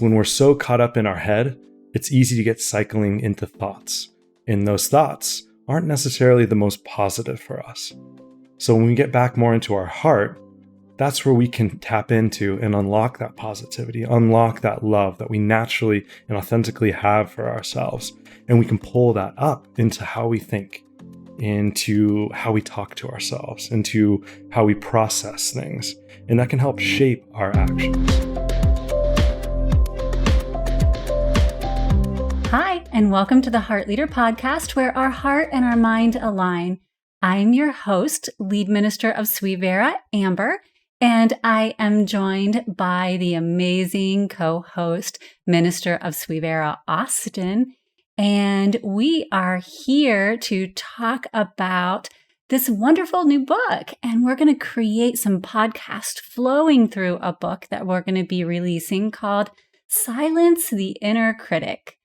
when we're so caught up in our head, it's easy to get cycling into thoughts. And those thoughts aren't necessarily the most positive for us. So when we get back more into our heart, that's where we can tap into and unlock that positivity, unlock that love that we naturally and authentically have for ourselves. And we can pull that up into how we think, into how we talk to ourselves, into how we process things. And that can help shape our actions. Hi, and welcome to the Heart Leader Podcast, where our heart and our mind align. I'm your host, Lead Minister of Sui Vera, Amber, and I am joined by the amazing co-host, Minister of Sui Vera, Austin. And we are here to talk about this wonderful new book. And we're going to create some podcasts flowing through a book that we're going to be releasing called Silence the Inner Critic.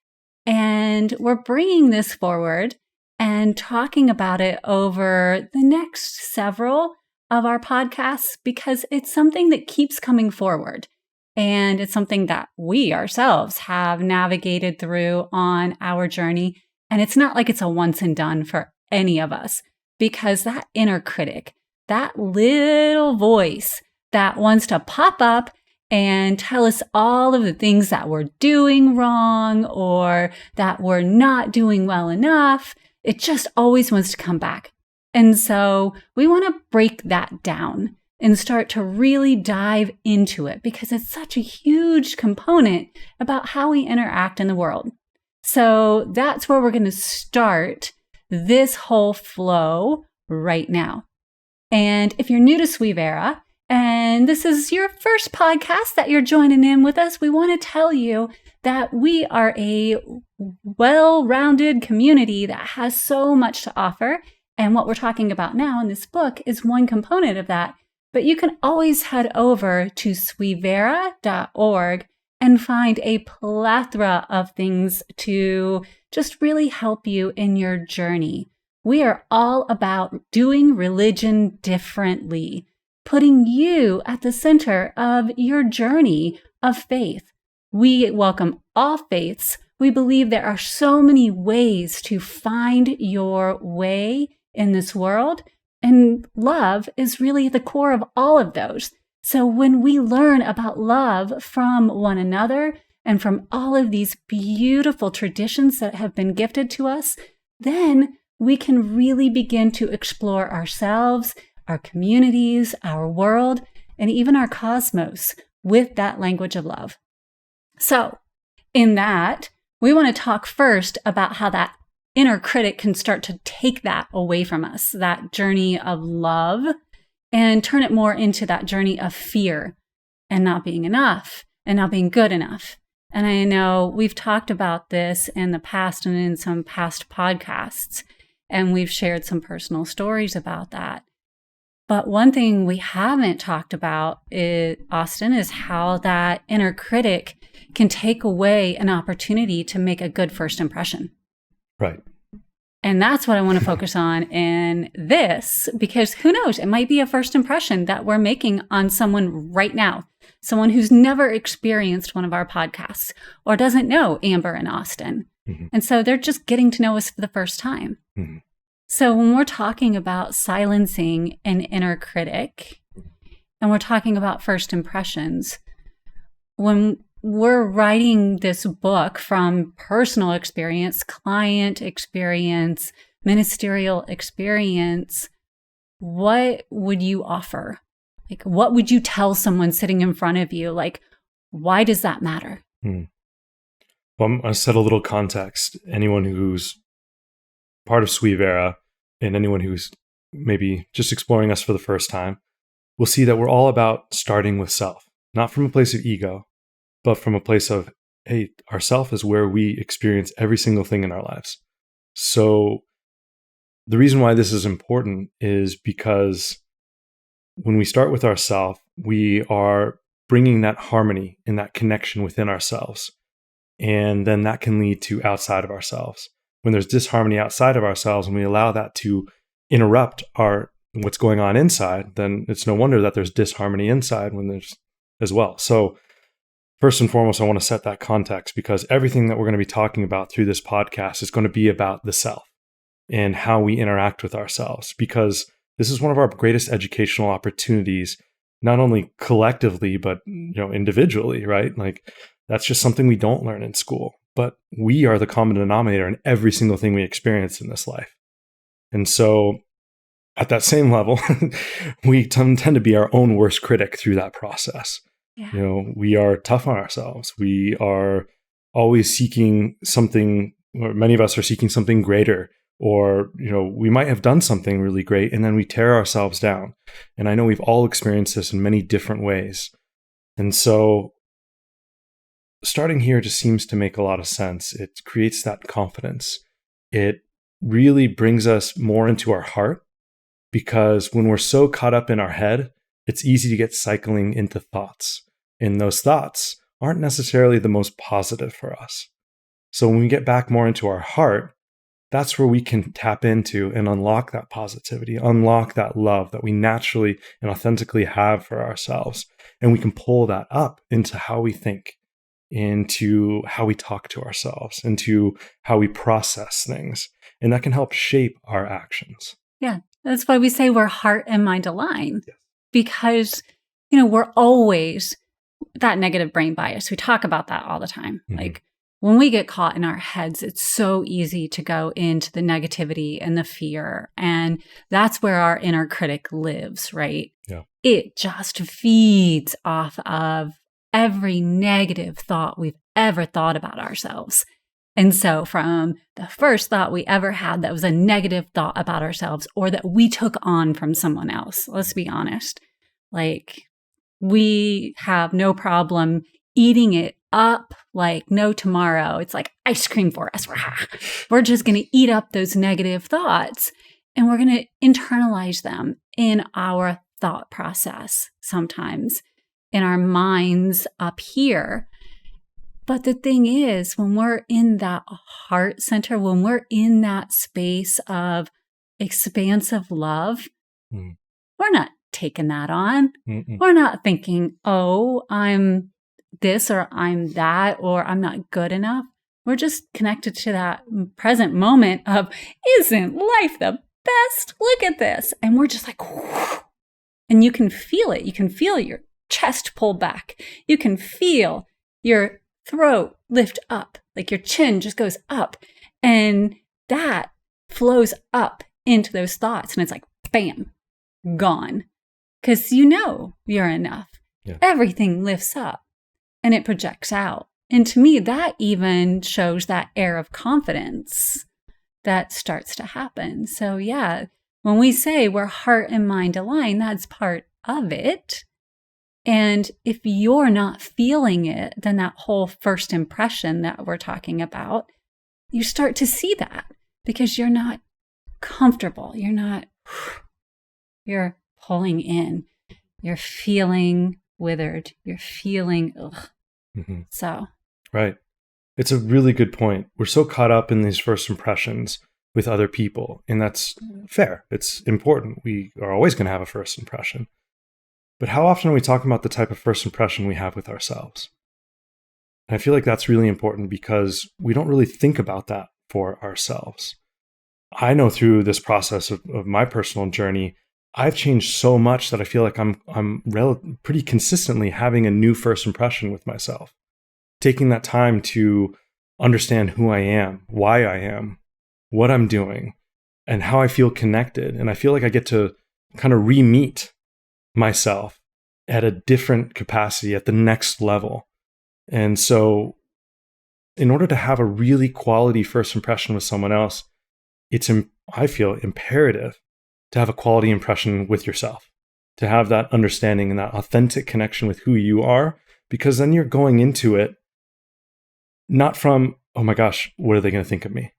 And we're bringing this forward and talking about it over the next several of our podcasts because it's something that keeps coming forward. And it's something that we ourselves have navigated through on our journey. And it's not like it's a once and done for any of us, because that inner critic, that little voice that wants to pop up and tell us all of the things that we're doing wrong or that we're not doing well enough, it just always wants to come back. And so we want to break that down and start to really dive into it because it's such a huge component about how we interact in the world. So that's where we're going to start this whole flow right now. And if you're new to Sui Vera, and this is your first podcast that you're joining in with us, we want to tell you that we are a well-rounded community that has so much to offer. And what we're talking about now in this book is one component of that. But you can always head over to suivera.org and find a plethora of things to just really help you in your journey. We are all about doing religion differently, putting you at the center of your journey of faith. We welcome all faiths. We believe there are so many ways to find your way in this world, and love is really the core of all of those. So when we learn about love from one another and from all of these beautiful traditions that have been gifted to us, then we can really begin to explore ourselves, our communities, our world, and even our cosmos with that language of love. So in that, we want to talk first about how that inner critic can start to take that away from us, that journey of love, and turn it more into that journey of fear and not being enough and not being good enough. And I know we've talked about this in the past and in some past podcasts, and we've shared some personal stories about that. But one thing we haven't talked about, Austin, is how that inner critic can take away an opportunity to make a good first impression. Right. And that's what I want to focus on in this, because who knows, it might be a first impression that we're making on someone right now, someone who's never experienced one of our podcasts or doesn't know Amber and Austin. Mm-hmm. And so they're just getting to know us for the first time. Mm-hmm. So when we're talking about silencing an inner critic and we're talking about first impressions, when we're writing this book from personal experience, client experience, ministerial experience, what would you offer? Like, what would you tell someone sitting in front of you? Like, why does that matter? Well, I'm going to set a little context. Anyone who's part of Sui Vera and anyone who's maybe just exploring us for the first time will see that we're all about starting with self, not from a place of ego, but from a place of, hey, ourself is where we experience every single thing in our lives. So the reason why this is important is because when we start with ourself, we are bringing that harmony and that connection within ourselves. And then that can lead to outside of ourselves. When there's disharmony outside of ourselves and we allow that to interrupt what's going on inside, then it's no wonder that there's disharmony inside when there's as well. So first and foremost, I want to set that context because everything that we're going to be talking about through this podcast is going to be about the self and how we interact with ourselves, because this is one of our greatest educational opportunities, not only collectively, but individually, right? Like that's just something we don't learn in school, but we are the common denominator in every single thing we experience in this life. And so at that same level, we tend to be our own worst critic through that process. Yeah. We are tough on ourselves. We are always seeking something, or many of us are seeking something greater, or, we might have done something really great and then we tear ourselves down. And I know we've all experienced this in many different ways. And so starting here just seems to make a lot of sense. It creates that confidence. It really brings us more into our heart, because when we're so caught up in our head, it's easy to get cycling into thoughts. And those thoughts aren't necessarily the most positive for us. So when we get back more into our heart, that's where we can tap into and unlock that positivity, unlock that love that we naturally and authentically have for ourselves. And we can pull that up into how we think, into how we talk to ourselves, into how we process things. And that can help shape our actions. Yeah. That's why we say we're heart and mind aligned. Yes. Because, we're always that negative brain bias. We talk about that all the time. Mm-hmm. Like when we get caught in our heads, it's so easy to go into the negativity and the fear. And that's where our inner critic lives, right? Yeah. It just feeds off of every negative thought we've ever thought about ourselves. And so from the first thought we ever had that was a negative thought about ourselves or that we took on from someone else, let's be honest, like we have no problem eating it up like no tomorrow. It's like ice cream for us. We're just going to eat up those negative thoughts and we're going to internalize them in our thought process, sometimes in our minds up here. But the thing is, when we're in that heart center, when we're in that space of expansive love, we're not taking that on. Mm-mm. We're not thinking, oh, I'm this or I'm that or I'm not good enough. We're just connected to that present moment of, isn't life the best? Look at this. And we're just like, whoo. And you can feel it. You can feel your chest pull back. You can feel your throat lift up, like your chin just goes up. And that flows up into those thoughts. And it's like, bam, gone. Because you're enough. Yeah. Everything lifts up and it projects out. And to me, that even shows that air of confidence that starts to happen. So yeah, when we say we're heart and mind aligned, that's part of it. And if you're not feeling it, then that whole first impression that we're talking about, you start to see that because you're not comfortable. You're pulling in. You're feeling withered. You're feeling, ugh. Mm-hmm. So. Right. It's a really good point. We're so caught up in these first impressions with other people, and that's fair. It's important. We are always going to have a first impression. But how often are we talking about the type of first impression we have with ourselves? And I feel like that's really important because we don't really think about that for ourselves. I know through this process of my personal journey, I've changed so much that I feel like I'm pretty consistently having a new first impression with myself. Taking that time to understand who I am, why I am, what I'm doing, and how I feel connected. And I feel like I get to kind of re-meet myself at a different capacity, at the next level. And so in order to have a really quality first impression with someone else, it's, I feel, imperative to have a quality impression with yourself, to have that understanding and that authentic connection with who you are, because then you're going into it not from, oh my gosh, what are they going to think of me?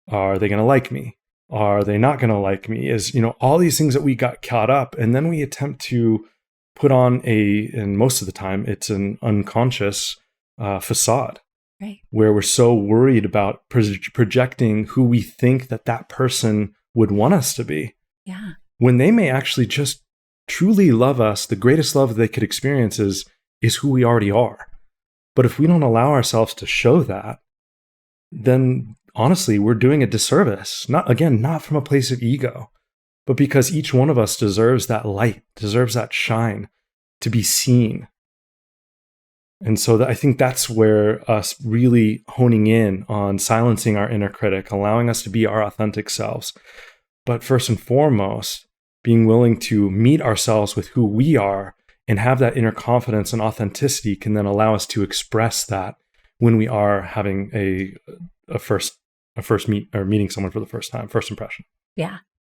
Are they going to like me? Are they not going to like me? Is, all these things that we got caught up, and then we attempt to put on and most of the time it's an unconscious facade, right, where we're so worried about projecting who we think that person would want us to be. Yeah. When they may actually just truly love us. The greatest love they could experience is who we already are. But if we don't allow ourselves to show that, then honestly, we're doing a disservice. Not from a place of ego, but because each one of us deserves that light, deserves that shine to be seen. And so I think that's where us really honing in on silencing our inner critic, allowing us to be our authentic selves. But first and foremost, being willing to meet ourselves with who we are and have that inner confidence and authenticity can then allow us to express that when we are having a first meet or meeting someone for the first time, first impression. Yeah.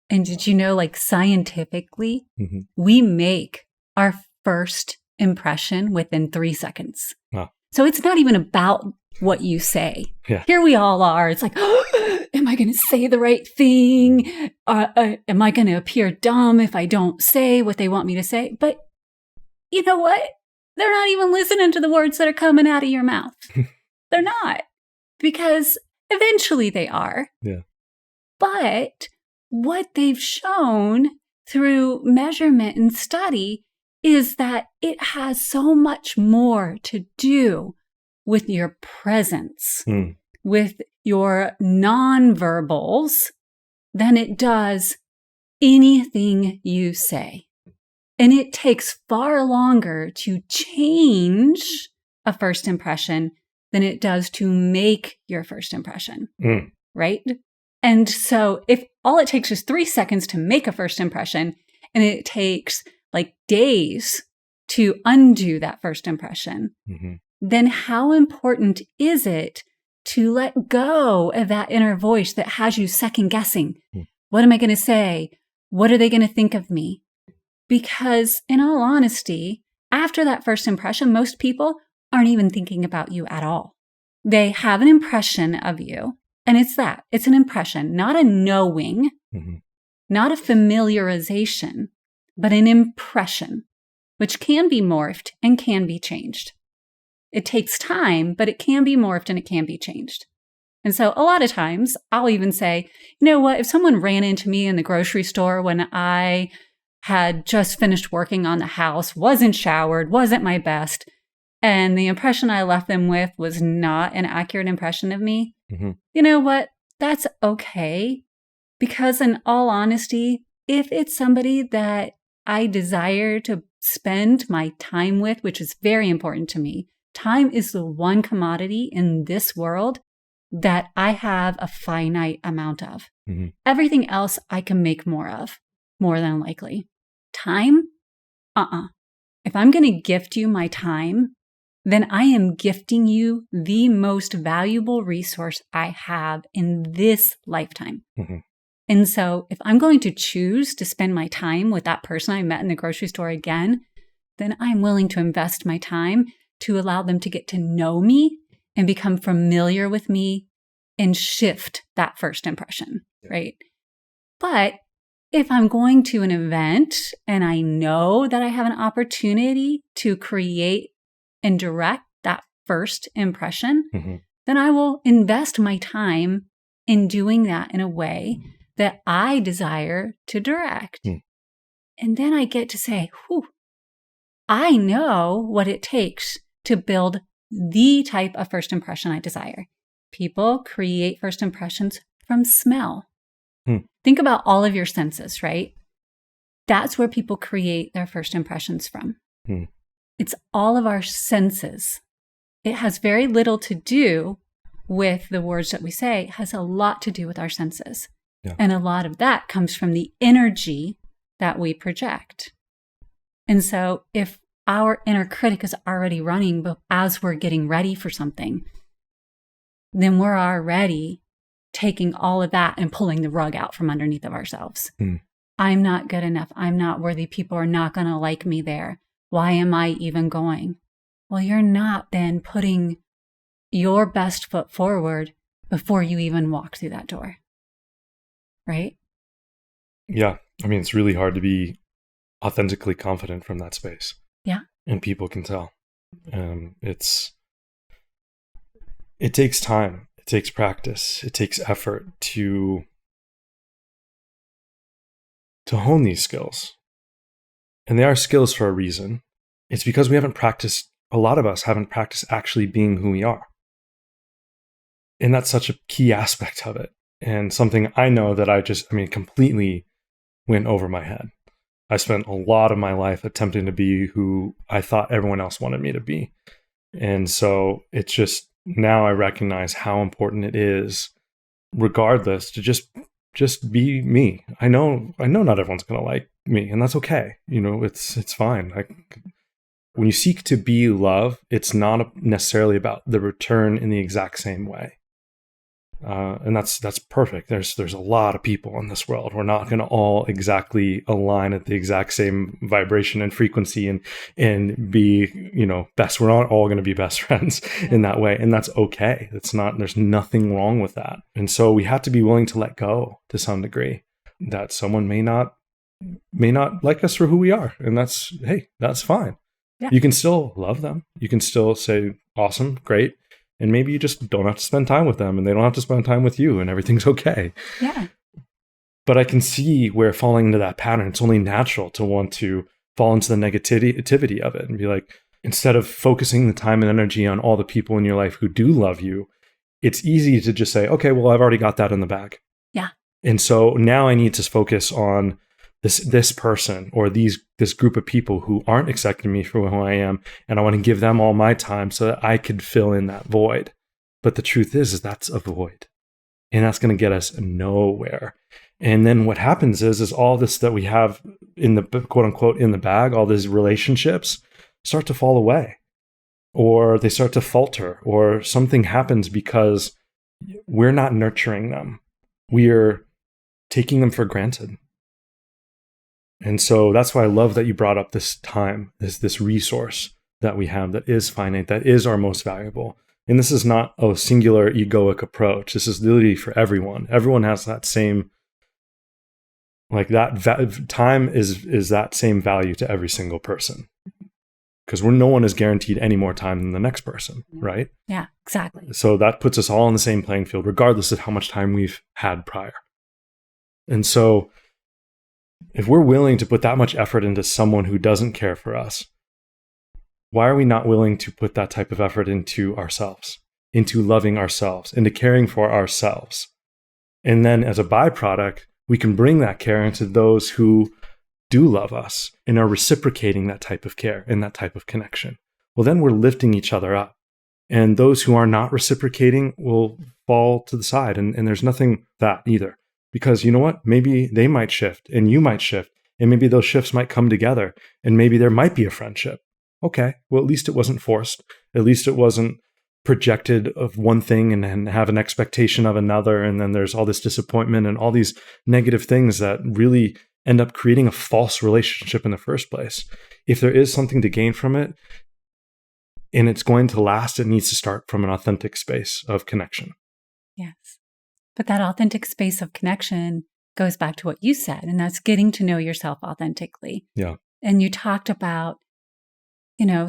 And did you know, like scientifically, we make our first impression within 3 seconds. Wow. So it's not even about what you say. Yeah. Here we all are. It's like, am I going to say the right thing? Am I going to appear dumb if I don't say what they want me to say? But you know what? They're not even listening to the words that are coming out of your mouth. They're not, because eventually they are. Yeah. But what they've shown through measurement and study is that it has so much more to do with your presence, with your nonverbals, than it does anything you say. And it takes far longer to change a first impression than it does to make your first impression, right? And so if all it takes is 3 seconds to make a first impression, and it takes like days to undo that first impression, then how important is it to let go of that inner voice that has you second guessing? What am I going to say? What are they going to think of me? Because in all honesty, after that first impression, most people aren't even thinking about you at all. They have an impression of you, and it's an impression, not a knowing, not a familiarization, but an impression, which can be morphed and can be changed. It takes time, but it can be morphed and it can be changed. And so a lot of times I'll even say, you know what, if someone ran into me in the grocery store when I had just finished working on the house, wasn't showered, wasn't my best, and the impression I left them with was not an accurate impression of me, you know what, that's okay. Because in all honesty, if it's somebody that I desire to spend my time with, which is very important to me, time is the one commodity in this world that I have a finite amount of. Everything else I can make more of, more than likely. Time? If I'm going to gift you my time, then I am gifting you the most valuable resource I have in this lifetime. And so if I'm going to choose to spend my time with that person I met in the grocery store again, then I'm willing to invest my time to allow them to get to know me and become familiar with me and shift that first impression, right? But if I'm going to an event and I know that I have an opportunity to create and direct that first impression, then I will invest my time in doing that in a way that I desire to direct. And then I get to say, I know what it takes to build the type of first impression I desire. People create first impressions from smell. Think about all of your senses, right? That's where people create their first impressions from. It's all of our senses. It has very little to do with the words that we say. It has a lot to do with our senses. And a lot of that comes from the energy that we project. And so if our inner critic is already running, but as we're getting ready for something, then we're already taking all of that and pulling the rug out from underneath of ourselves. I'm not good enough. I'm not worthy. People are not going to like me there. Why am I even going? Well, you're not then putting your best foot forward before you even walk through that door. Right? Yeah. I mean, it's really hard to be authentically confident from that space. Yeah. And people can tell. It takes time. It takes practice. It takes effort to hone these skills. And they are skills for a reason. It's because we haven't practiced a lot of us haven't practiced actually being who we are. And that's such a key aspect of it. And something I know that completely went over my head. I spent a lot of my life attempting to be who I thought everyone else wanted me to be. And so it's just, now I recognize how important it is, regardless, to just be me. I know not everyone's going to like me, and that's okay. It's fine. When you seek to be love, it's not necessarily about the return in the exact same way. And that's perfect. There's a lot of people in this world. We're not going to all exactly align at the exact same vibration and frequency and be, best. We're not all going to be best friends in that way. And that's okay. There's nothing wrong with that. And so we have to be willing to let go to some degree that someone may not like us for who we are. And that's fine. Yeah. You can still love them. You can still say, awesome, great. And maybe you just don't have to spend time with them and they don't have to spend time with you and everything's okay. Yeah. But I can see where falling into that pattern, it's only natural to want to fall into the negativity of it and be like, instead of focusing the time and energy on all the people in your life who do love you, it's easy to just say, okay, well, I've already got that in the bag. Yeah. And so now I need to focus on this person or this group of people who aren't accepting me for who I am, and I want to give them all my time so that I could fill in that void. But the truth is that's a void, and that's going to get us nowhere. And then what happens is all this that we have in the quote unquote in the bag, all these relationships start to fall away, or they start to falter, or something happens because we're not nurturing them. We're taking them for granted. And so that's why I love that you brought up this time, this resource that we have that is finite, that is our most valuable. And this is not a singular egoic approach. This is literally for everyone. Everyone has that same, time is that same value to every single person. Because no one is guaranteed any more time than the next person, right? Yeah, exactly. So that puts us all on the same playing field, regardless of how much time we've had prior. And so if we're willing to put that much effort into someone who doesn't care for us, why are we not willing to put that type of effort into ourselves, into loving ourselves, into caring for ourselves? And then as a byproduct, we can bring that care into those who do love us and are reciprocating that type of care and that type of connection. Well, then we're lifting each other up. And those who are not reciprocating will fall to the side. And there's nothing that either. Because you know what? Maybe they might shift and you might shift. And maybe those shifts might come together. And maybe there might be a friendship. Okay, well, at least it wasn't forced. At least it wasn't projected of one thing and then have an expectation of another. And then there's all this disappointment and all these negative things that really end up creating a false relationship in the first place. If there is something to gain from it and it's going to last, it needs to start from an authentic space of connection. Yes. But that authentic space of connection goes back to what you said, and that's getting to know yourself authentically. Yeah. And you talked about,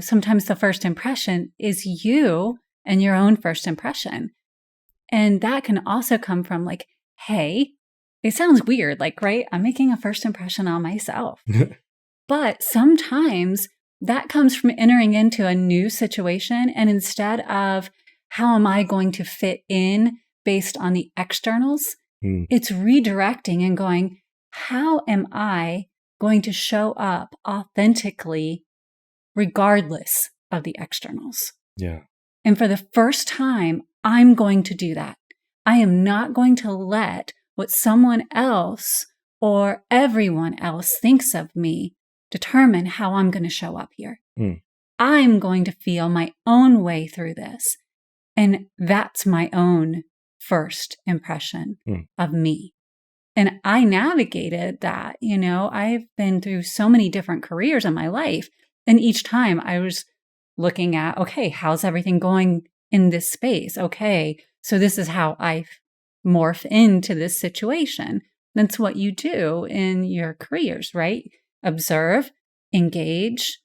sometimes the first impression is you and your own first impression. And that can also come from hey, it sounds weird, right? I'm making a first impression on myself. But sometimes that comes from entering into a new situation. And instead of how am I going to fit in based on the externals, it's redirecting and going, how am I going to show up authentically regardless of the externals? Yeah. And for the first time, I'm going to do that. I am not going to let what someone else or everyone else thinks of me determine how I'm going to show up here. I'm going to feel my own way through this. And that's my own first impression of me. And I navigated that. I've been through so many different careers in my life. And each time I was looking at, okay, how's everything going in this space? Okay, so this is how I morph into this situation. That's what you do in your careers, right? Observe, engage,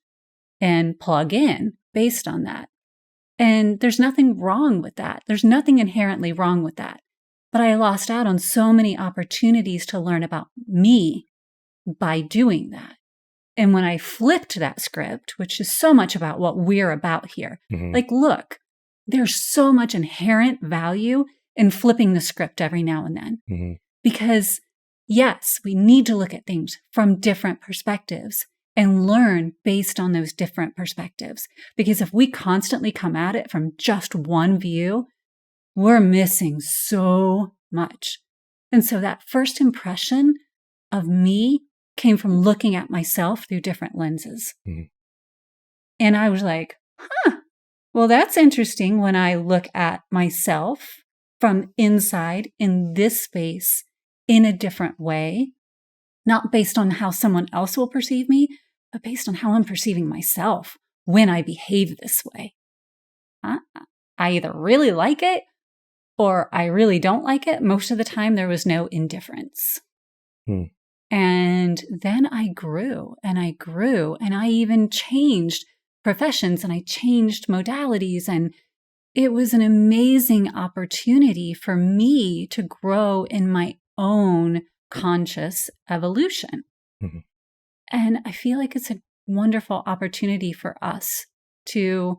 and plug in based on that. And there's nothing wrong with that. There's nothing inherently wrong with that. But I lost out on so many opportunities to learn about me by doing that. And when I flipped that script, which is so much about what we're about here, like, look, there's so much inherent value in flipping the script every now and then. Because yes, we need to look at things from different perspectives and learn based on those different perspectives. Because if we constantly come at it from just one view, we're missing so much. And so that first impression of me came from looking at myself through different lenses. And I was like, well, that's interesting when I look at myself from inside in this space in a different way, not based on how someone else will perceive me, but based on how I'm perceiving myself when I behave this way. I either really like it or I really don't like it. Most of the time, there was no indifference. And then I grew and I grew and I even changed professions and I changed modalities. And it was an amazing opportunity for me to grow in my own conscious evolution. And I feel like it's a wonderful opportunity for us to,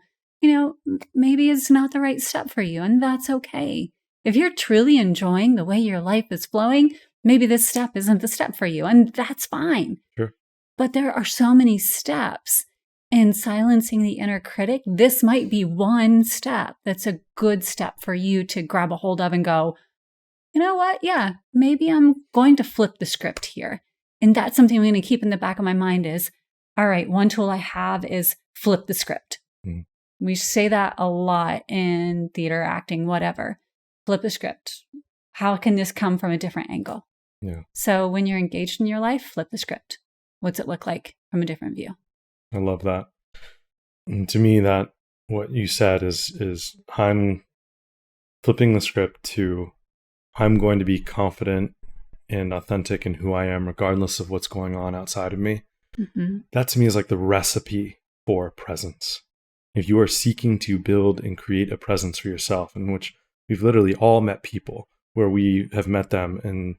maybe it's not the right step for you, and that's okay. If you're truly enjoying the way your life is flowing, maybe this step isn't the step for you, and that's fine. Sure. But there are so many steps in silencing the inner critic. This might be one step that's a good step for you to grab a hold of and go, you know what? Yeah, maybe I'm going to flip the script here. And that's something I'm going to keep in the back of my mind is, all right, one tool I have is flip the script. We say that a lot in theater, acting, whatever. Flip the script. How can this come from a different angle? Yeah. So when you're engaged in your life, flip the script. What's it look like from a different view? I love that. And to me, that what you said is I'm flipping the script to I'm going to be confident and authentic in who I am, regardless of what's going on outside of me. That to me is like the recipe for presence. If you are seeking to build and create a presence for yourself, in which we've literally all met people where we have met them, and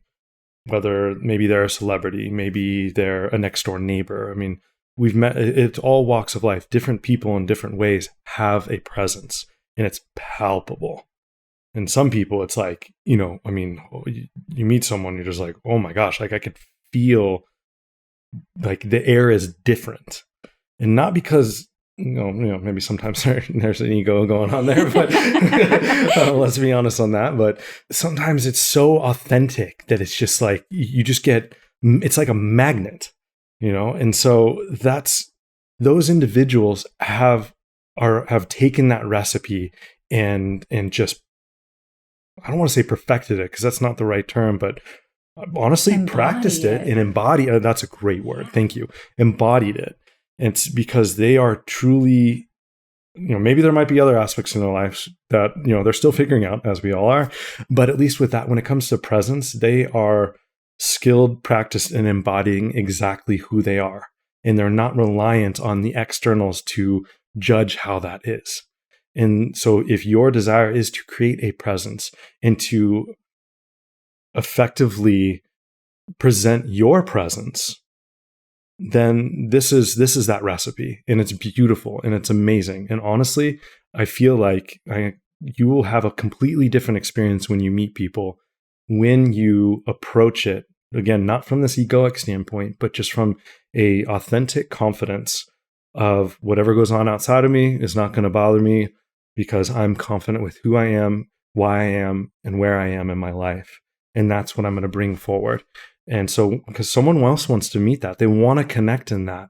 whether maybe they're a celebrity, maybe they're a next door neighbor. I mean, we've met, it's all walks of life. Different people in different ways have a presence, and it's palpable. And some people, it's like, you meet someone, you're just like, oh my gosh, like I could feel like the air is different. And not because, maybe sometimes there's an ego going on there, but let's be honest on that. But sometimes it's so authentic that it's just like, you just get, it's like a magnet, And so those individuals have taken that recipe and just, I don't want to say perfected it because that's not the right term, but honestly practiced it and embodied. That's a great word. Thank you. Embodied it. And it's because they are truly, maybe there might be other aspects in their lives that, they're still figuring out, as we all are. But at least with that, when it comes to presence, they are skilled, practiced in embodying exactly who they are. And they're not reliant on the externals to judge how that is. And so if your desire is to create a presence and to effectively present your presence, then this is that recipe, and it's beautiful and it's amazing. And honestly, I feel like you will have a completely different experience when you meet people, when you approach it, again, not from this egoic standpoint, but just from a authentic confidence of whatever goes on outside of me is not going to bother me because I'm confident with who I am, why I am, and where I am in my life. And that's what I'm going to bring forward. And so, because someone else wants to meet that, they want to connect in that.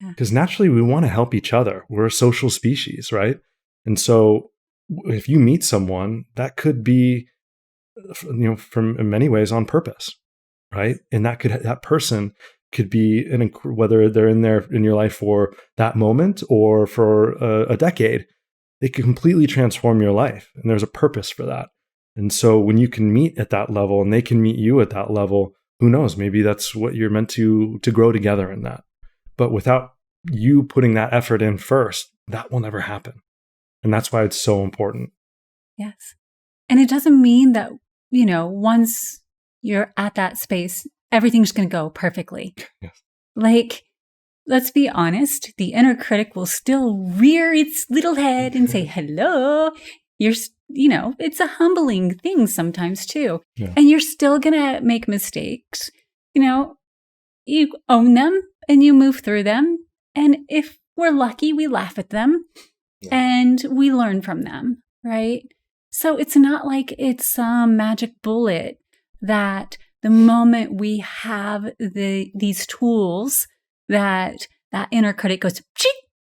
Because naturally, we want to help each other. We're a social species, right? And so, if you meet someone, that could be, from in many ways on purpose, right? And that person could be whether they're in your life for that moment or for a decade, they could completely transform your life. And there's a purpose for that. And so, when you can meet at that level and they can meet you at that level, who knows? Maybe that's what you're meant to grow together in that. But without you putting that effort in first, that will never happen. And that's why it's so important. Yes. And it doesn't mean that, once you're at that space, everything's going to go perfectly. Yes. Like, let's be honest, the inner critic will still rear its little head and say, hello, it's a humbling thing sometimes too. Yeah. And you're still going to make mistakes. You own them and you move through them. And if we're lucky, we laugh at them and we learn from them, right? So it's not like it's some magic bullet that the moment we have these tools that inner critic goes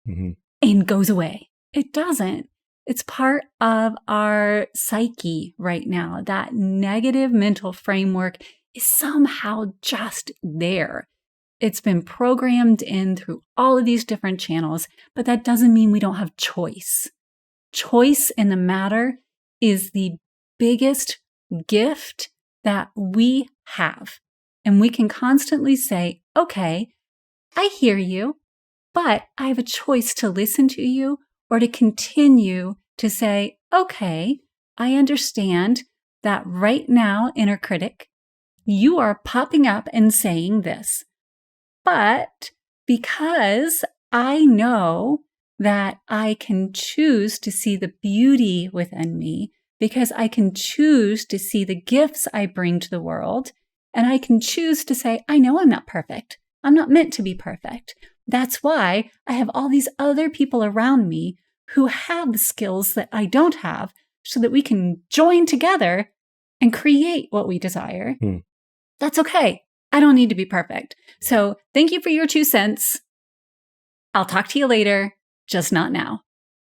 and goes away. It doesn't. It's part of our psyche right now. That negative mental framework is somehow just there. It's been programmed in through all of these different channels, but that doesn't mean we don't have choice. Choice in the matter is the biggest gift that we have. And we can constantly say, okay, I hear you, but I have a choice to listen to you or to continue to say, okay, I understand that right now, inner critic, you are popping up and saying this. But because I know that I can choose to see the beauty within me, because I can choose to see the gifts I bring to the world, and I can choose to say, I know I'm not perfect. I'm not meant to be perfect. That's why I have all these other people around me who have the skills that I don't have so that we can join together and create what we desire. That's okay. I don't need to be perfect. So thank you for your 2 cents. I'll talk to you later, just not now.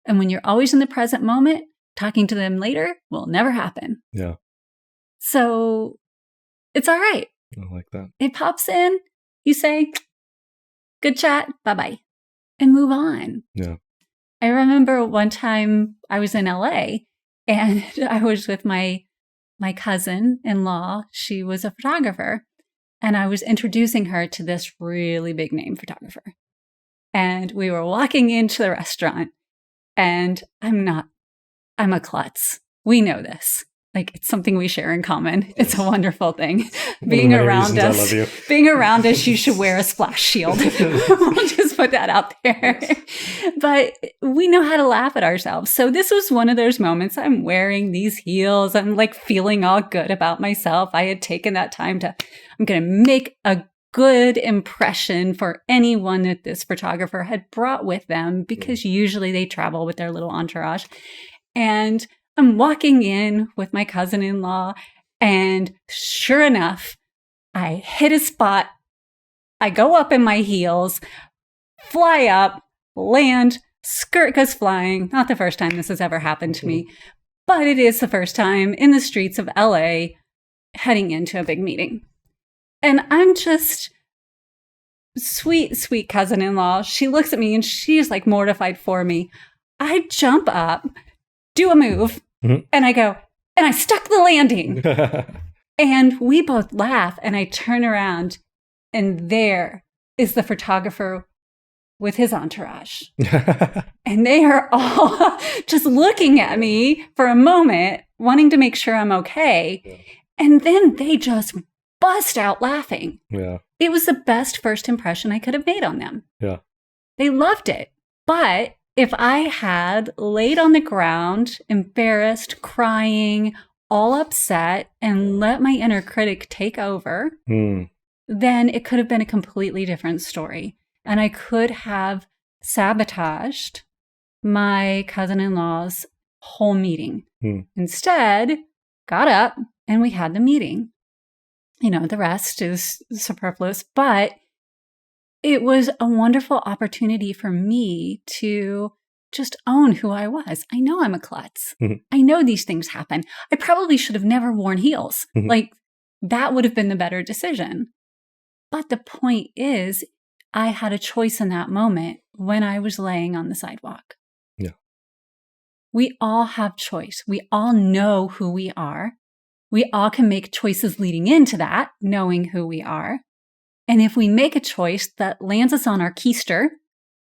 And when you're always in the present moment, talking to them later will never happen. Yeah. So it's all right. I like that. It pops in, you say, good chat, bye-bye, and move on. Yeah. I remember one time I was in LA and I was with my cousin-in-law. She was a photographer. And I was introducing her to this really big name photographer. And we were walking into the restaurant and I'm a klutz. We know this. Like, it's something we share in common. It's a wonderful thing. Being around us, you should wear a splash shield. We'll just put that out there. But we know how to laugh at ourselves. So this was one of those moments. I'm wearing these heels. I'm like feeling all good about myself. I had taken that time I'm going to make a good impression for anyone that this photographer had brought with them, because usually they travel with their little entourage. And I'm walking in with my cousin-in-law, and sure enough, I hit a spot. I go up in my heels, fly up, land, skirt goes flying. Not the first time this has ever happened to me, but it is the first time in the streets of LA heading into a big meeting. And I'm just sweet, sweet cousin-in-law. She looks at me and she's like mortified for me. I jump up, do a move, and I go, and I stuck the landing. And we both laugh, and I turn around, and there is the photographer with his entourage. And they are all just looking at me for a moment, wanting to make sure I'm okay. Yeah. And then they just bust out laughing. Yeah. It was the best first impression I could have made on them. Yeah. They loved it. But if I had laid on the ground, embarrassed, crying, all upset, and let my inner critic take over, then it could have been a completely different story. And I could have sabotaged my cousin-in-law's whole meeting. Instead, got up and we had the meeting. The rest is superfluous, but it was a wonderful opportunity for me to just own who I was. I know I'm a klutz. I know these things happen. I probably should have never worn heels. Like, that would have been the better decision. But the point is, I had a choice in that moment when I was laying on the sidewalk. Yeah. We all have choice. We all know who we are. We all can make choices leading into that, knowing who we are. And if we make a choice that lands us on our keister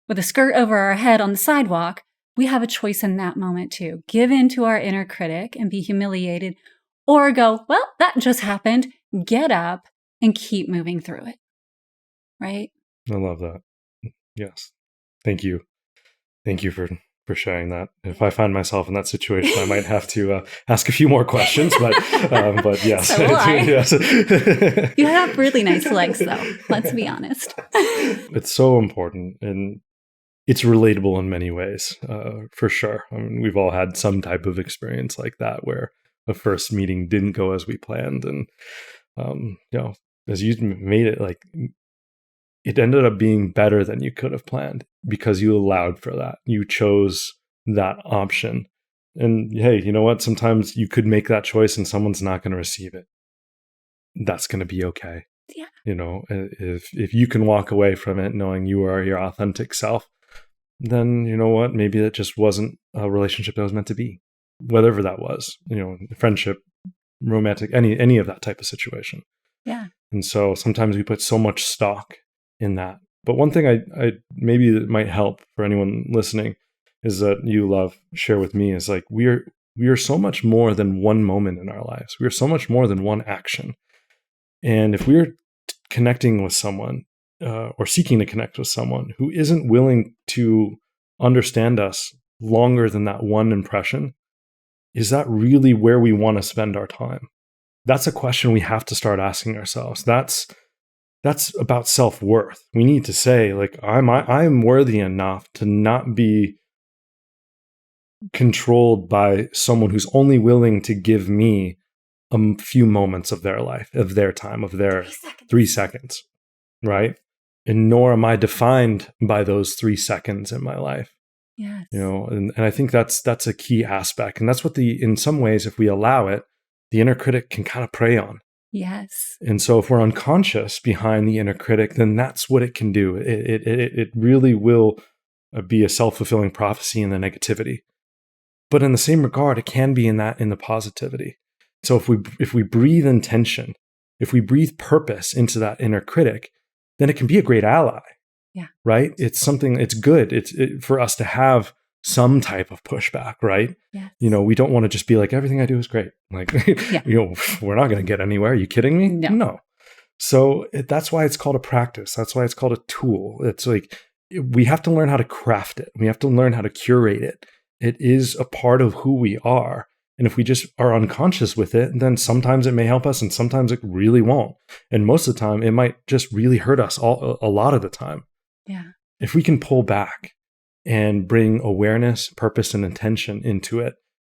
with a skirt over our head on the sidewalk, we have a choice in that moment too. Give in to our inner critic and be humiliated, or go, well, that just happened. Get up and keep moving through it. Right? I love that. Yes. Thank you. Thank you for sharing that. If I find myself in that situation, I might have to ask a few more questions, but yes. So will I. Yes. You have really nice legs, though. Let's be honest. It's so important, and it's relatable in many ways, for sure. I mean, we've all had some type of experience like that where a first meeting didn't go as we planned, and as you made it, like, it ended up being better than you could have planned because you allowed for that. You chose that option. And hey, you know what? Sometimes you could make that choice and someone's not going to receive it. That's going to be okay. Yeah. If you can walk away from it knowing you are your authentic self, then you know what? Maybe that just wasn't a relationship that was meant to be. Whatever that was, friendship, romantic, any of that type of situation. Yeah. And so sometimes we put so much stock in that. But one thing I maybe that might help for anyone listening is that you share with me is like we are so much more than one moment in our lives. We are so much more than one action. And if we're connecting with someone or seeking to connect with someone who isn't willing to understand us longer than that one impression, is that really where we want to spend our time? That's a question we have to start asking ourselves. That's about self-worth. We need to say, like, I'm worthy enough to not be controlled by someone who's only willing to give me a few moments of their life, of their time, of their 3 seconds, right? And nor am I defined by those 3 seconds in my life. Yes. And I think that's a key aspect. And that's what in some ways, if we allow it, the inner critic can kind of prey on. Yes. And so if we're unconscious behind the inner critic, then that's what it can do. It really will be a self-fulfilling prophecy in the negativity. But in the same regard, it can be in the positivity. So if we breathe intention, if we breathe purpose into that inner critic, then it can be a great ally. Yeah. Right? It's good. For us to have some type of pushback, right? Yes. We don't want to just be like, everything I do is great. Like, we're not going to get anywhere. Are you kidding me? No. So that's why it's called a practice. That's why it's called a tool. It's like, we have to learn how to craft it. We have to learn how to curate it. It is a part of who we are. And if we just are unconscious with it, then sometimes it may help us and sometimes it really won't. And most of the time, it might just really hurt us a lot of the time. Yeah. If we can pull back and bring awareness, purpose, and intention into it,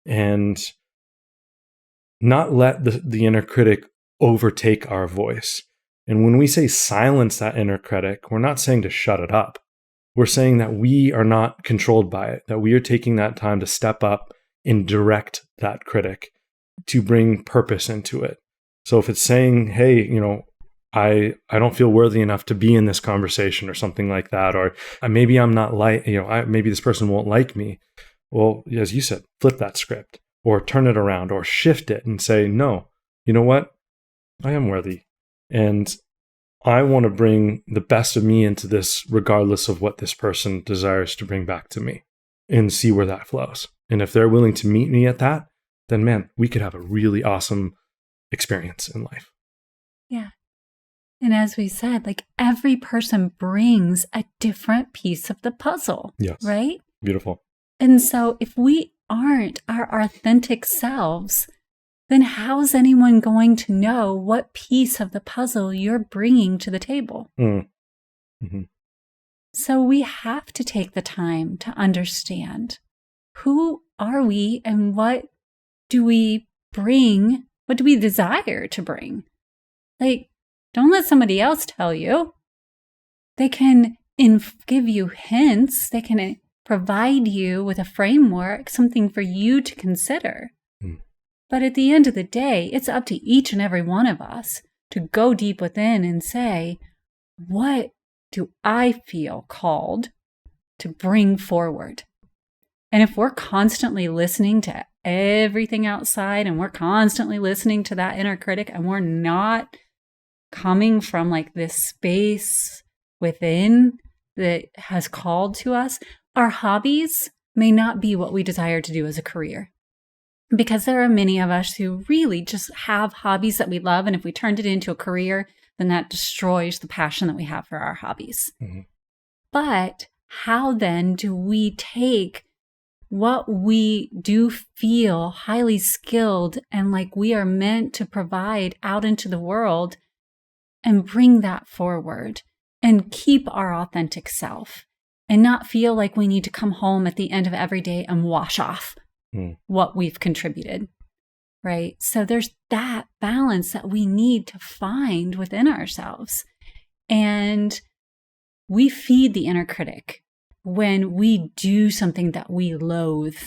and not let the inner critic overtake our voice. And when we say silence that inner critic, we're not saying to shut it up. We're saying that we are not controlled by it, that we are taking that time to step up and direct that critic to bring purpose into it. So if it's saying, hey, I don't feel worthy enough to be in this conversation or something like that, or maybe I'm not maybe this person won't like me. Well, as you said, flip that script or turn it around or shift it and say, no, you know what? I am worthy. And I want to bring the best of me into this, regardless of what this person desires to bring back to me, and see where that flows. And if they're willing to meet me at that, then man, we could have a really awesome experience in life. Yeah. And as we said, like, every person brings a different piece of the puzzle. Yes. Right? Beautiful. And so if we aren't our authentic selves, then how's anyone going to know what piece of the puzzle you're bringing to the table? Mm-hmm. So we have to take the time to understand, who are we and what do we bring? What do we desire to bring? Like, don't let somebody else tell you. They can give you hints. They can provide you with a framework, something for you to consider. But at the end of the day, it's up to each and every one of us to go deep within and say, what do I feel called to bring forward? And if we're constantly listening to everything outside and we're constantly listening to that inner critic and we're not coming from like this space within that has called to us, our hobbies may not be what we desire to do as a career. Because there are many of us who really just have hobbies that we love. And if we turned it into a career, then that destroys the passion that we have for our hobbies. Mm-hmm. But how then do we take what we do feel highly skilled and like we are meant to provide out into the world and bring that forward and keep our authentic self and not feel like we need to come home at the end of every day and wash off what we've contributed, right? So there's that balance that we need to find within ourselves. And we feed the inner critic when we do something that we loathe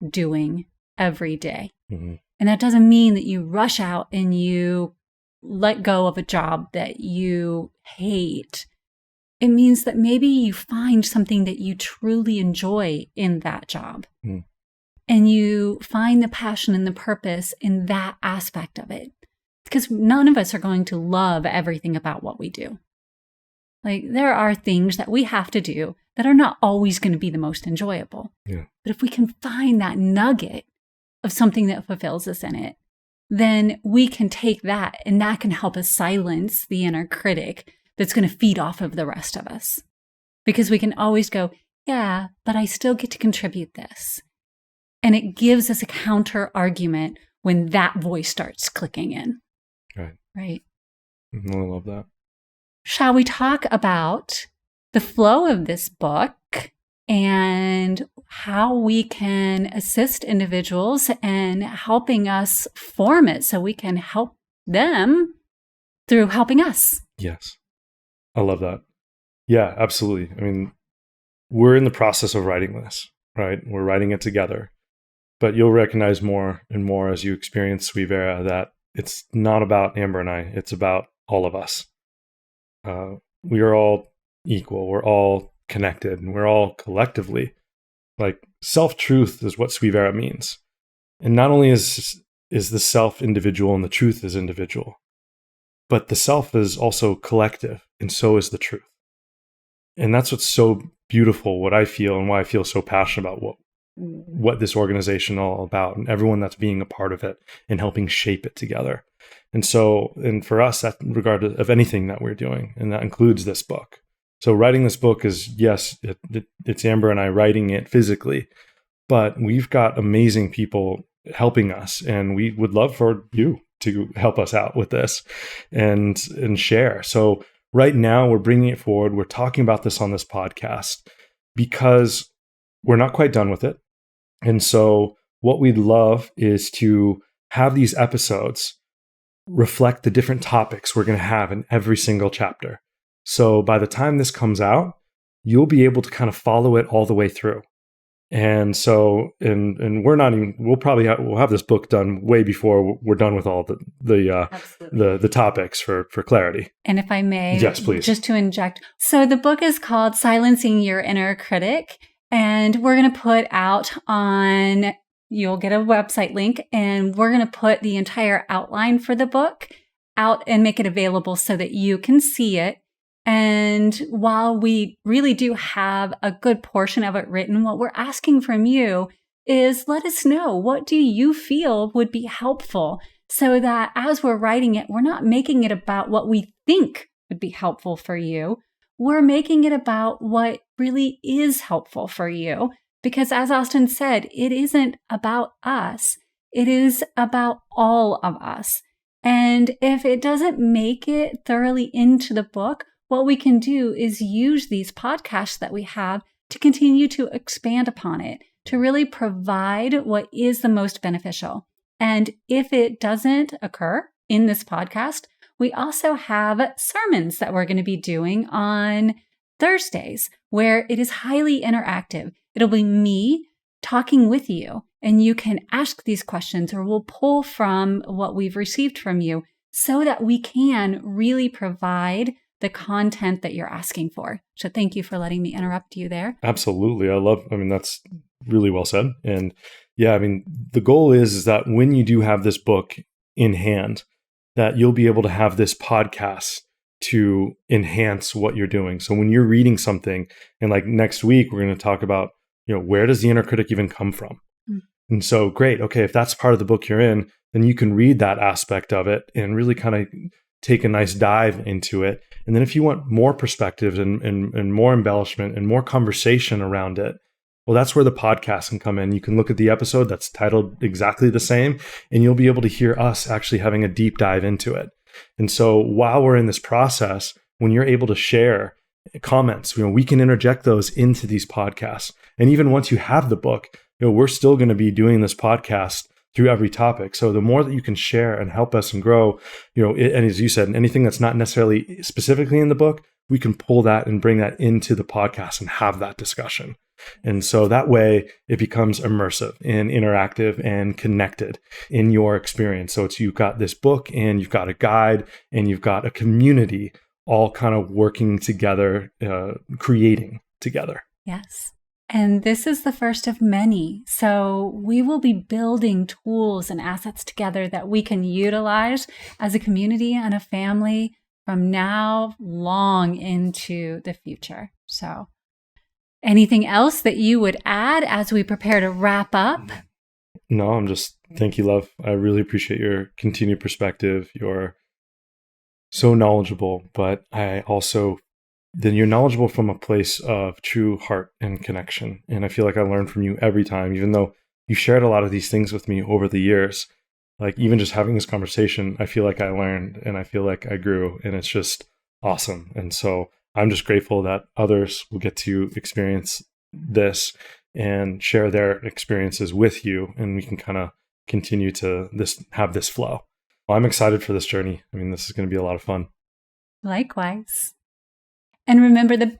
doing every day. And that doesn't mean that you rush out and you let go of a job that you hate. It means that maybe you find something that you truly enjoy in that job. And you find the passion and the purpose in that aspect of it. Because none of us are going to love everything about what we do. Like, there are things that we have to do that are not always going to be the most enjoyable. But if we can find that nugget of something that fulfills us in it, then we can take that and that can help us silence the inner critic that's going to feed off of the rest of us. Because we can always go, yeah, but I still get to contribute this. And it gives us a counter argument when that voice starts clicking in. Right. I love that. Shall we talk about the flow of this book and how we can assist individuals in helping us form it so we can help them through helping us? Yes. I love that. Yeah, absolutely. I mean, we're in the process of writing this, right? We're writing it together. But you'll recognize more and more as you experience Sui Vera that it's not about Amber and I. It's about all of us. We are all equal. We're all connected, and we're all collectively. Like, self-truth is what Sui Vera means. And not only is the self individual and the truth is individual, but the self is also collective, and so is the truth. And that's what's so beautiful, what I feel, and why I feel so passionate about what this organization is all about, and everyone that's being a part of it and helping shape it together. And so, and for us, that regard of anything that we're doing, and that includes this book. So writing this book is, yes, it's Amber and I writing it physically, but we've got amazing people helping us, and we would love for you to help us out with this and share. So right now we're bringing it forward. We're talking about this on this podcast because we're not quite done with it. And so what we'd love is to have these episodes reflect the different topics we're going to have in every single chapter. So by the time this comes out, you'll be able to kind of follow it all the way through. And so, and we're not even, we'll have this book done way before we're done with all the topics for clarity. And if I may, yes, please, just to inject. So the book is called Silencing Your Inner Critic. And we're going to put out on, you'll get a website link, and we're going to put the entire outline for the book out and make it available so that you can see it. And while we really do have a good portion of it written, what we're asking from you is let us know, what do you feel would be helpful, so that as we're writing it, we're not making it about what we think would be helpful for you. We're making it about what really is helpful for you. Because as Austin said, it isn't about us. It is about all of us. And if it doesn't make it thoroughly into the book, what we can do is use these podcasts that we have to continue to expand upon it, to really provide what is the most beneficial. And if it doesn't occur in this podcast, we also have sermons that we're going to be doing on Thursdays, where it is highly interactive. It'll be me talking with you, and you can ask these questions, or we'll pull from what we've received from you so that we can really provide the content that you're asking for. So thank you for letting me interrupt you there. Absolutely. That's really well said. And yeah, the goal is that when you do have this book in hand, that you'll be able to have this podcast to enhance what you're doing. So when you're reading something, and like next week, we're going to talk about, where does the inner critic even come from? And so great. Okay. If that's part of the book you're in, then you can read that aspect of it and really kind of take a nice dive into it. And then if you want more perspectives and more embellishment and more conversation around it, well, that's where the podcast can come in. You can look at the episode that's titled exactly the same, and you'll be able to hear us actually having a deep dive into it. And so while we're in this process, when you're able to share comments, we can interject those into these podcasts. And even once you have the book, we're still going to be doing this podcast through every topic. So the more that you can share and help us and grow, and as you said, anything that's not necessarily specifically in the book, we can pull that and bring that into the podcast and have that discussion. And so that way it becomes immersive and interactive and connected in your experience. So you've got this book and you've got a guide and you've got a community all kind of working together, creating together. Yes. And this is the first of many. So we will be building tools and assets together that we can utilize as a community and a family from now long into the future. So anything else that you would add as we prepare to wrap up? No, thank you, love. I really appreciate your continued perspective. You're so knowledgeable, but then you're knowledgeable from a place of true heart and connection. And I feel like I learn from you every time, even though you shared a lot of these things with me over the years. Like even just having this conversation, I feel like I learned and I feel like I grew, and it's just awesome. And so I'm just grateful that others will get to experience this and share their experiences with you, and we can kind of continue to have this flow. Well, I'm excited for this journey. I mean, this is going to be a lot of fun. Likewise. And remember, the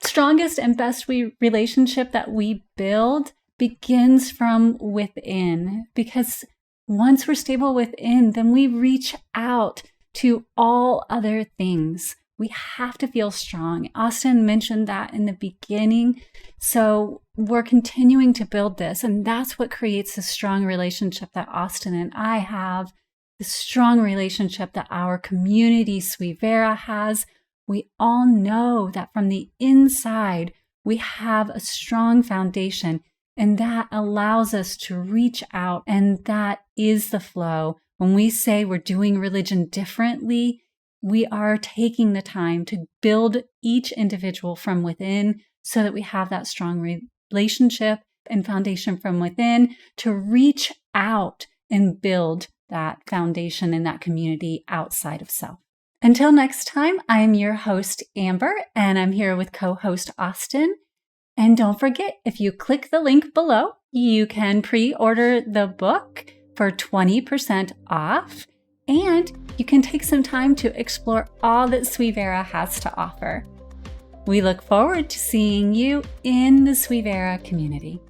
strongest and best relationship that we build begins from within, because once we're stable within, then we reach out to all other things. We have to feel strong. Austin mentioned that in the beginning. So we're continuing to build this, and that's what creates the strong relationship that Austin and I have, the strong relationship that our community, Sweet Vera, has. We all know that from the inside, we have a strong foundation, and that allows us to reach out, and that is the flow. When we say we're doing religion differently, we are taking the time to build each individual from within so that we have that strong relationship and foundation from within to reach out and build that foundation in that community outside of self. Until next time, I'm your host, Amber, and I'm here with co-host Austin. And don't forget, if you click the link below, you can pre-order the book for 20% off, and you can take some time to explore all that Sweet Vera has to offer. We look forward to seeing you in the Sweet Vera community.